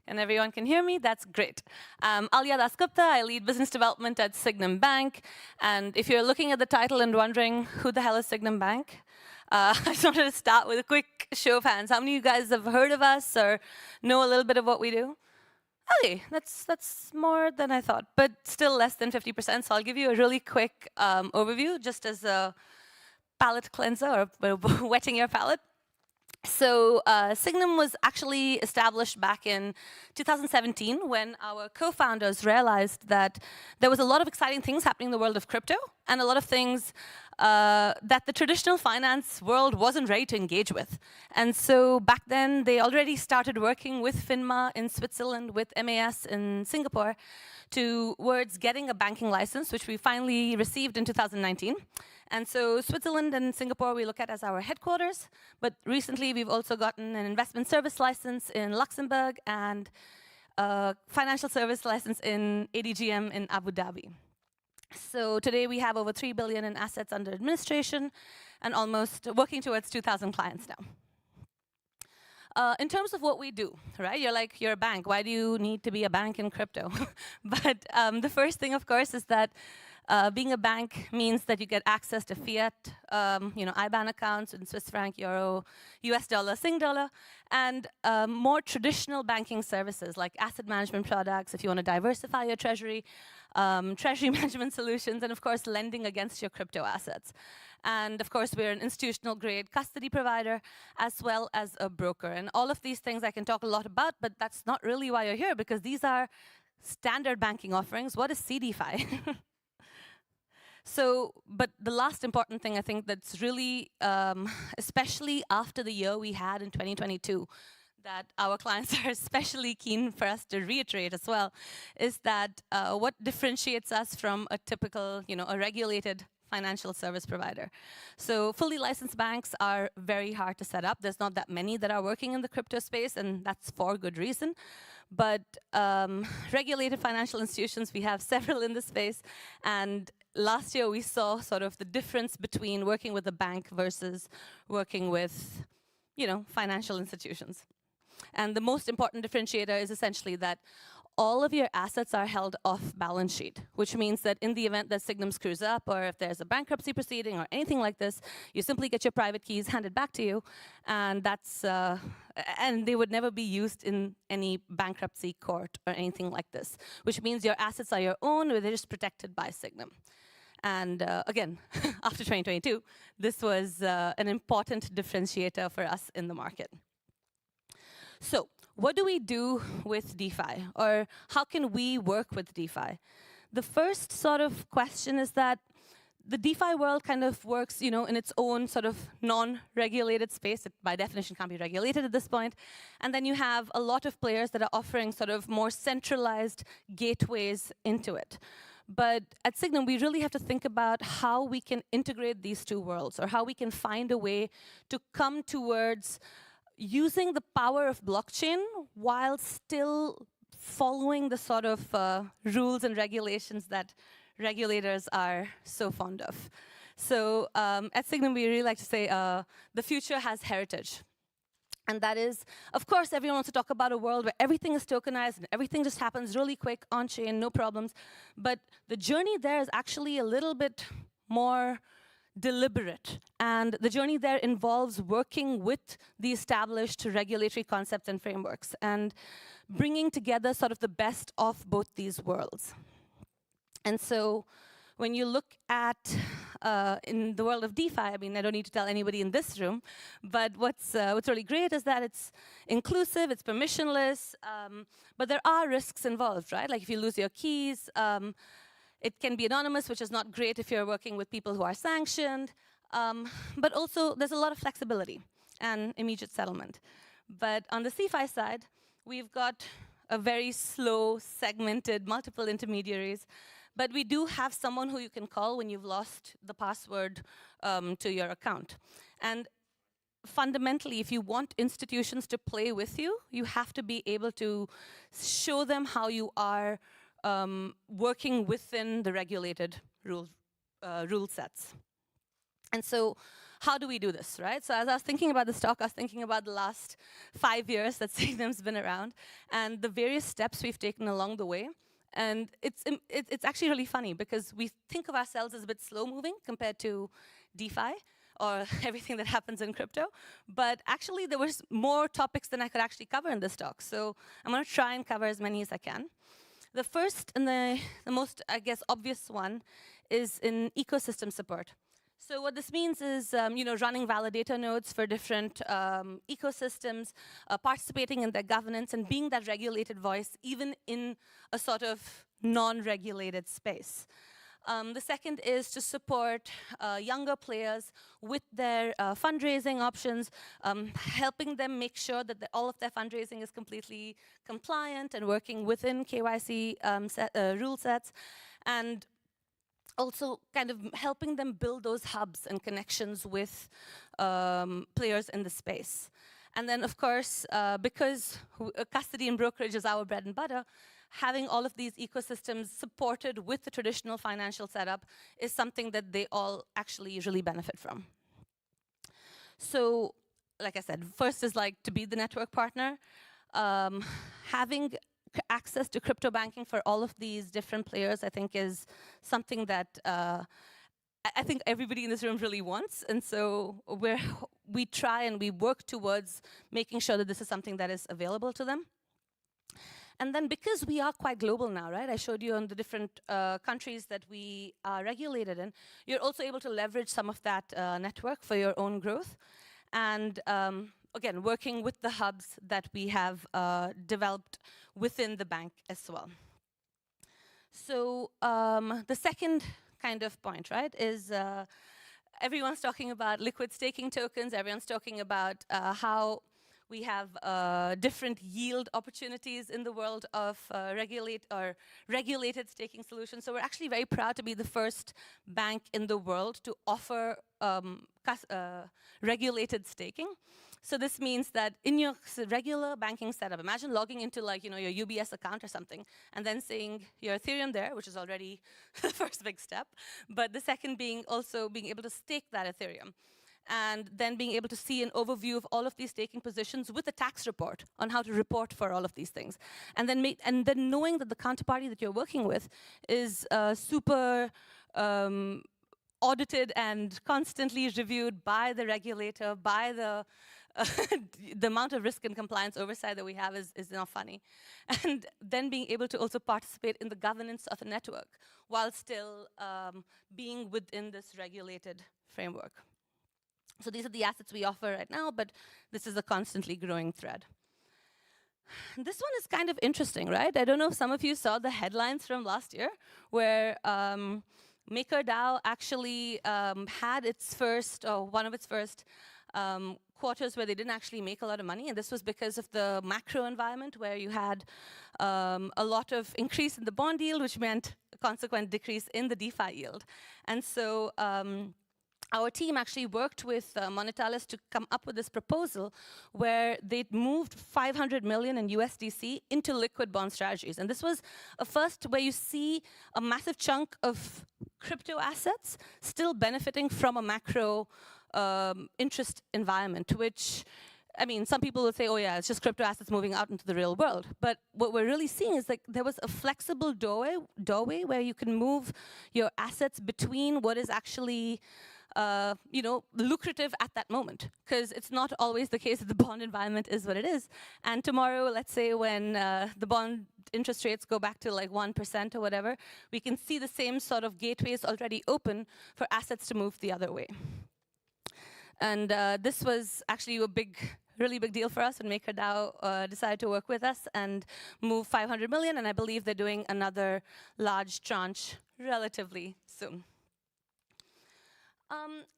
And everyone can hear me? That's great. Aliya Das Gupta, I lead business development at Sygnum Bank. And if you're looking at the title and wondering who the hell is Sygnum Bank, I just wanted to start with a quick show of hands. How many of you guys have heard of us or know a little bit of what we do? Okay, that's more than I thought, but still less than 50%. So I'll give you a really quick overview, just as a palate cleanser or wetting your palate. So Sygnum was actually established back in 2017 when our co-founders realized that there was a lot of exciting things happening in the world of crypto and a lot of things that the traditional finance world wasn't ready to engage with. And so back then, they already started working with FINMA in Switzerland, with MAS in Singapore, towards getting a banking license, which we finally received in 2019. And so Switzerland and Singapore we look at as our headquarters, but recently we've also gotten an investment service license in Luxembourg and a financial service license in ADGM in Abu Dhabi. So today we have over 3 billion in assets under administration and almost working towards 2,000 clients now. In terms of what we do, right? You're a bank. Why do you need to be a bank in crypto? But the first thing, of course, is that being a bank means that you get access to fiat, IBAN accounts in Swiss franc, euro, US dollar, Sing dollar, and more traditional banking services like asset management products, if you want to diversify your treasury, treasury management solutions, and of course, lending against your crypto assets. And of course, we're an institutional grade custody provider as well as a broker. And all of these things I can talk a lot about, but that's not really why you're here, because these are standard banking offerings. What is CeDeFi? So, but the last important thing I think that's really, especially after the year we had in 2022, that our clients are especially keen for us to reiterate as well, is that what differentiates us from a typical, a regulated financial service provider. So fully licensed banks are very hard to set up. There's not that many that are working in the crypto space, and that's for good reason. But regulated financial institutions, we have several in the space, and last year we saw sort of the difference between working with a bank versus working with, financial institutions. And the most important differentiator is essentially that all of your assets are held off balance sheet, which means that in the event that Sygnum screws up or if there's a bankruptcy proceeding or anything like this, you simply get your private keys handed back to you, and that's and they would never be used in any bankruptcy court or anything like this, which means your assets are your own, or they're just protected by Sygnum. And again, after 2022, this was an important differentiator for us in the market. So what do we do with DeFi, or how can we work with DeFi? The first sort of question is that the DeFi world kind of works, in its own sort of non-regulated space. It, by definition, can't be regulated at this point. And then you have a lot of players that are offering sort of more centralized gateways into it. But at Sygnum, we really have to think about how we can integrate these two worlds, or how we can find a way to come towards using the power of blockchain while still following the sort of rules and regulations that regulators are so fond of. So at Sygnum, we really like to say the future has heritage. And that is, of course, everyone wants to talk about a world where everything is tokenized and everything just happens really quick, on-chain, no problems. But the journey there is actually a little bit more deliberate. And the journey there involves working with the established regulatory concepts and frameworks and bringing together sort of the best of both these worlds. And so when you look at, in the world of DeFi, I mean, I don't need to tell anybody in this room, but what's really great is that it's inclusive, it's permissionless, but there are risks involved, right? Like if you lose your keys, it can be anonymous, which is not great if you're working with people who are sanctioned. But also, there's a lot of flexibility and immediate settlement. But on the CeFi side, we've got a very slow, segmented, multiple intermediaries. But we do have someone who you can call when you've lost the password to your account. And fundamentally, if you want institutions to play with you, you have to be able to show them how you are working within the regulated rule sets. And so how do we do this, right? So as I was thinking about the stock, I was thinking about the last 5 years that Sygnum's been around and the various steps we've taken along the way. And it's actually really funny because we think of ourselves as a bit slow-moving compared to DeFi or everything that happens in crypto. But actually, there was more topics than I could actually cover in this talk. So I'm going to try and cover as many as I can. The first and the most, I guess, obvious one is in ecosystem support. So what this means is, running validator nodes for different ecosystems, participating in their governance, and being that regulated voice, even in a sort of non-regulated space. The second is to support younger players with their fundraising options, helping them make sure that all of their fundraising is completely compliant and working within KYC rule sets, and also kind of helping them build those hubs and connections with players in the space. And then, of course, because custody and brokerage is our bread and butter, having all of these ecosystems supported with the traditional financial setup is something that they all actually really benefit from. So, like I said, first is like to be the network partner. Having access to crypto banking for all of these different players, I think, is something that I think everybody in this room really wants. And so we try and we work towards making sure that this is something that is available to them. And then because we are quite global now, right? I showed you on the different countries that we are regulated in. You're also able to leverage some of that network for your own growth. And again, working with the hubs that we have developed within the bank as well. So the second kind of point, right, is everyone's talking about liquid staking tokens. Everyone's talking about how we have different yield opportunities in the world of regulated staking solutions. So we're actually very proud to be the first bank in the world to offer regulated staking. So this means that in your regular banking setup, imagine logging into your UBS account or something, and then seeing your Ethereum there, which is already the first big step. But the second being also being able to stake that Ethereum, and then being able to see an overview of all of these staking positions with a tax report on how to report for all of these things, and then knowing that the counterparty that you're working with is super audited and constantly reviewed by the regulator, by the the amount of risk and compliance oversight that we have is not funny. And then being able to also participate in the governance of a network while still being within this regulated framework. So these are the assets we offer right now, but this is a constantly growing thread. This one is kind of interesting, right? I don't know if some of you saw the headlines from last year where MakerDAO actually had its first, or one of its first, quarters where they didn't actually make a lot of money, and this was because of the macro environment where you had a lot of increase in the bond yield, which meant a consequent decrease in the DeFi yield. And so our team actually worked with Monetalis to come up with this proposal where they'd moved 500 million in USDC into liquid bond strategies. And this was a first where you see a massive chunk of crypto assets still benefiting from a macro interest environment, which, I mean, some people will say, oh yeah, it's just crypto assets moving out into the real world. But what we're really seeing is like there was a flexible doorway where you can move your assets between what is actually lucrative at that moment, because it's not always the case that the bond environment is what it is. And tomorrow, let's say when the bond interest rates go back to like 1% or whatever, we can see the same sort of gateways already open for assets to move the other way. And this was actually a really big deal for us when MakerDAO decided to work with us and move 500 million, and I believe they're doing another large tranche relatively soon.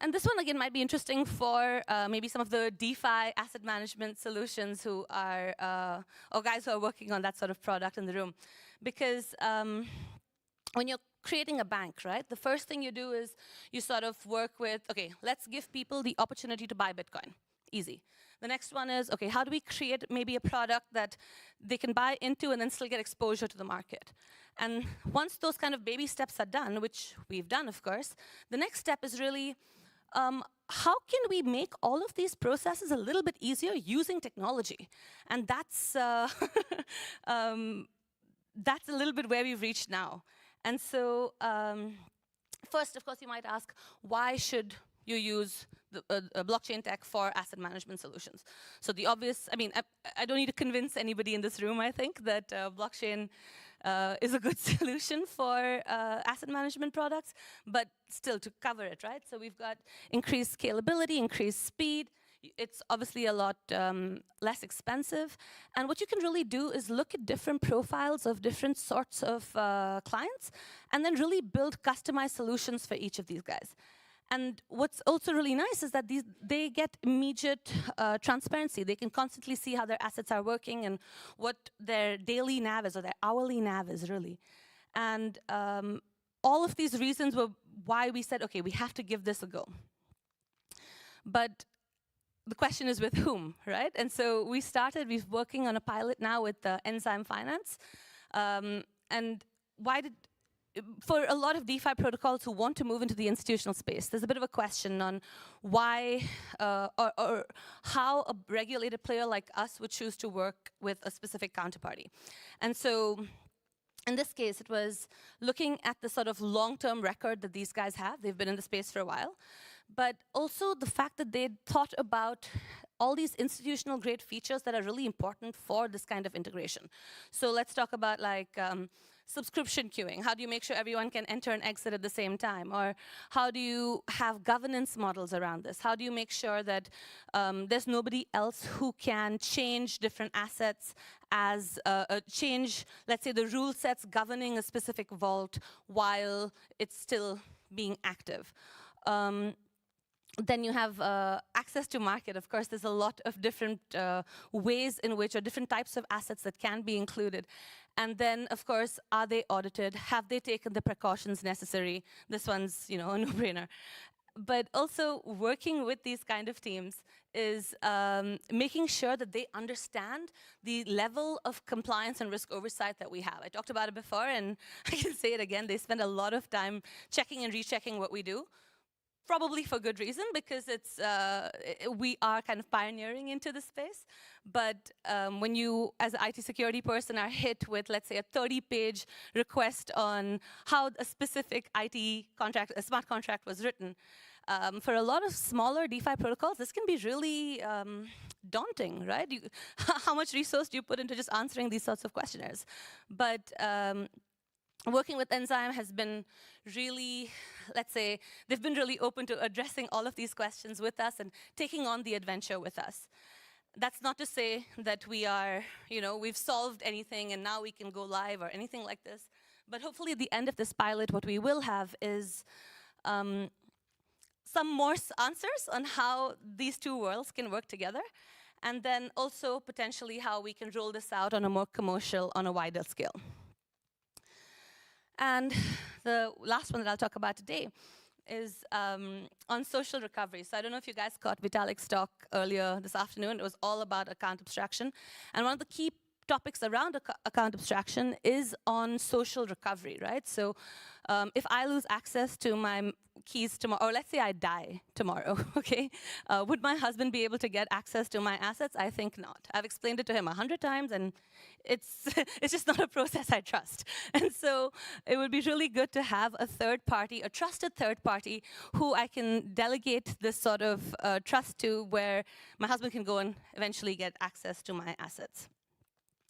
And this one, again, might be interesting for maybe some of the DeFi asset management solutions who are, or guys who are working on that sort of product in the room. Because when you're creating a bank, right, the first thing you do is you sort of work with, okay, let's give people the opportunity to buy Bitcoin. Easy. The next one is, okay, how do we create maybe a product that they can buy into and then still get exposure to the market? And once those kind of baby steps are done, which we've done, of course, the next step is really how can we make all of these processes a little bit easier using technology? And that's that's a little bit where we've reached now. And so first, of course, you might ask, why should you use blockchain tech for asset management solutions? So the obvious, I mean, I don't need to convince anybody in this room, I think, that blockchain is a good solution for asset management products, but still to cover it, right? So we've got increased scalability, increased speed. It's obviously a lot less expensive. And what you can really do is look at different profiles of different sorts of clients and then really build customized solutions for each of these guys. And what's also really nice is that they get immediate transparency. They can constantly see how their assets are working and what their daily NAV is or their hourly NAV is really. And all of these reasons were why we said, okay, we have to give this a go. But the question is with whom, right? And so we're working on a pilot now with Enzyme Finance. And for a lot of DeFi protocols who want to move into the institutional space, there's a bit of a question on why or how a regulated player like us would choose to work with a specific counterparty. And so in this case, it was looking at the sort of long-term record that these guys have. They've been in the space for a while. But also the fact that they thought about all these institutional grade features that are really important for this kind of integration. So let's talk about like subscription queuing. How do you make sure everyone can enter and exit at the same time? Or how do you have governance models around this? How do you make sure that there's nobody else who can change different assets as change, let's say, the rule sets governing a specific vault while it's still being active? Then you have access to market. Of course, there's a lot of different ways in which, or different types of assets that can be included. And then, of course, are they audited? Have they taken the precautions necessary? This one's, a no-brainer. But also, working with these kind of teams is making sure that they understand the level of compliance and risk oversight that we have. I talked about it before, and I can say it again. They spend a lot of time checking and rechecking what we do. Probably for good reason, because we are kind of pioneering into the space. But when you, as an IT security person, are hit with, let's say, a 30-page request on how a specific IT contract, a smart contract was written, for a lot of smaller DeFi protocols, this can be really daunting, right? How much resource do you put into just answering these sorts of questionnaires? But working with Enzyme has been really, let's say, they've been really open to addressing all of these questions with us and taking on the adventure with us. That's not to say that we are, we've solved anything and now we can go live or anything like this. But hopefully at the end of this pilot, what we will have is some more answers on how these two worlds can work together. And then also potentially how we can roll this out on a more commercial, on a wider scale. And the last one that I'll talk about today is on social recovery. So I don't know if you guys caught Vitalik's talk earlier this afternoon. It was all about account abstraction. And one of the key topics around account abstraction is on social recovery, right? So if I lose access to my keys tomorrow, or let's say I die tomorrow, okay? Would my husband be able to get access to my assets? I think not. I've explained it to him 100 times, and it's just not a process I trust. And so it would be really good to have a third party, a trusted third party, who I can delegate this sort of trust to, where my husband can go and eventually get access to my assets.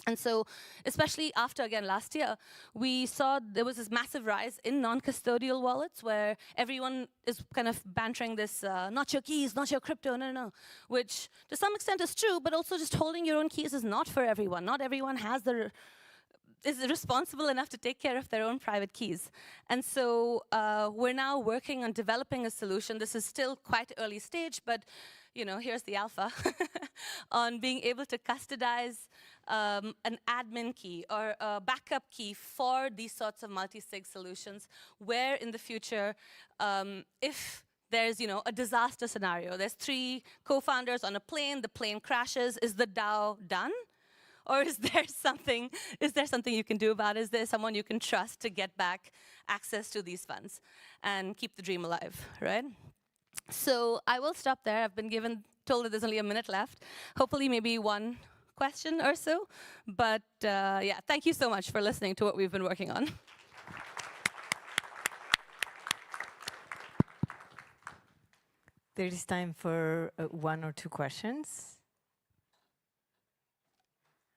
And so, especially after, again, last year, we saw there was this massive rise in non-custodial wallets where everyone is kind of bantering this, not your keys, not your crypto, no, which to some extent is true, but also just holding your own keys is not for everyone. Not everyone is responsible enough to take care of their own private keys. And so we're now working on developing a solution. This is still quite early stage, but here's the alpha, on being able to custodize an admin key or a backup key for these sorts of multi-sig solutions, where in the future, if there's a disaster scenario, there's 3 co-founders on a plane, the plane crashes, is the DAO done? Or is there something you can do about it? Is there someone you can trust to get back access to these funds and keep the dream alive, right? So I will stop there. I've been told that there's only a minute left. Hopefully maybe one question or so. But yeah, thank you so much for listening to what we've been working on. There is time for one or two questions.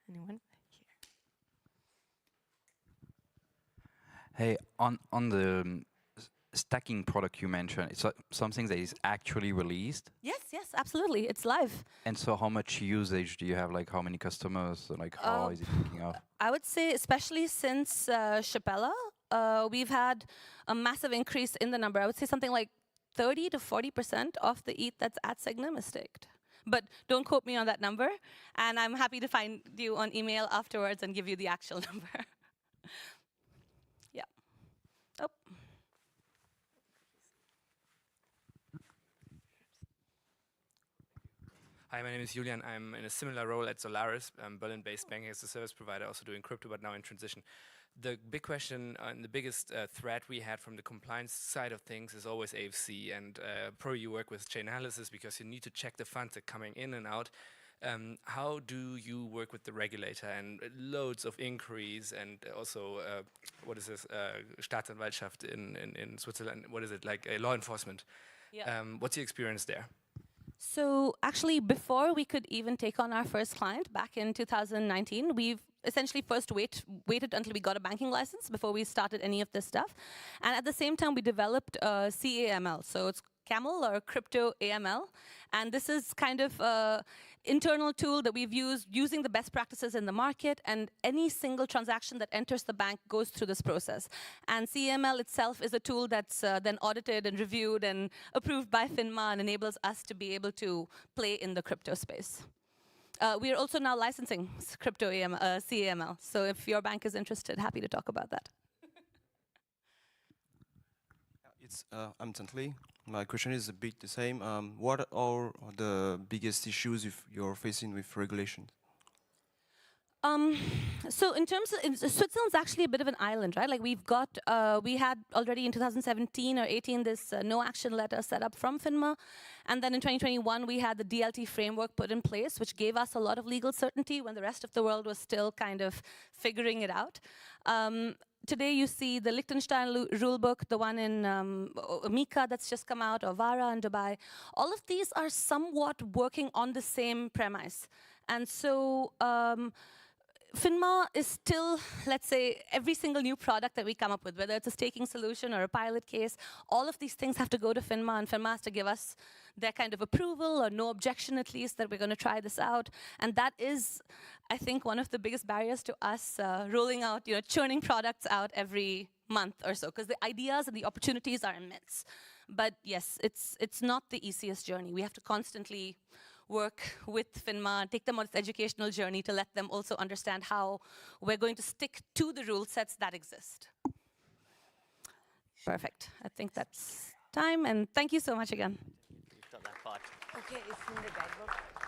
Anyone? Hey, on the stacking product you mentioned, it's something that is actually released. Yes, yes, absolutely. It's live. And so how much usage do you have? Like how many customers? Like how is it taking off? I would say, especially since Chapella, we've had a massive increase in the number. I would say something like 30 to 40% of the ETH that's at Sygnum is staked. But don't quote me on that number. And I'm happy to find you on email afterwards and give you the actual number. Yeah. Oh. Hi, my name is Julian. I'm in a similar role at Solaris, Berlin-based banking as a service provider, also doing crypto, but now in transition. The big question and the biggest threat we had from the compliance side of things is always AFC. And probably you work with chain analysis because you need to check the funds that are coming in and out. How do you work with the regulator and loads of inquiries and also, what is this, Staatsanwaltschaft in Switzerland? What is it, like law enforcement? Yeah. What's your experience there? So actually, before we could even take on our first client back in 2019, we've essentially first waited until we got a banking license before we started any of this stuff. And at the same time, we developed CAML. So it's Camel or Crypto AML. And this is kind of an internal tool that we've used using the best practices in the market. And any single transaction that enters the bank goes through this process. And CAML itself is a tool that's then audited and reviewed and approved by FINMA and enables us to be able to play in the crypto space. We are also now licensing Crypto CAML. So if your bank is interested, happy to talk about that. I'm Tantli. My question is a bit the same. What are the biggest issues if you're facing with regulations? So in terms of, Switzerland's actually a bit of an island, right? Like we've got, we had already in 2017 or 18 this no action letter set up from FINMA. And then in 2021, we had the DLT framework put in place, which gave us a lot of legal certainty when the rest of the world was still kind of figuring it out. Today you see the Liechtenstein rulebook, the one in Mika that's just come out, or Vara in Dubai. All of these are somewhat working on the same premise. And so FINMA is still, let's say, every single new product that we come up with, whether it's a staking solution or a pilot case, all of these things have to go to FINMA, and FINMA has to give us their kind of approval or no objection at least that we're going to try this out. And that is, I think, one of the biggest barriers to us rolling out, churning products out every month or so, because the ideas and the opportunities are immense. But yes, it's not the easiest journey. We have to constantly work with FINMA, take them on its educational journey to let them also understand how we're going to stick to the rule sets that exist. Perfect. I think that's time, and thank you so much again. You've got that part. Okay, it's in the guidebook.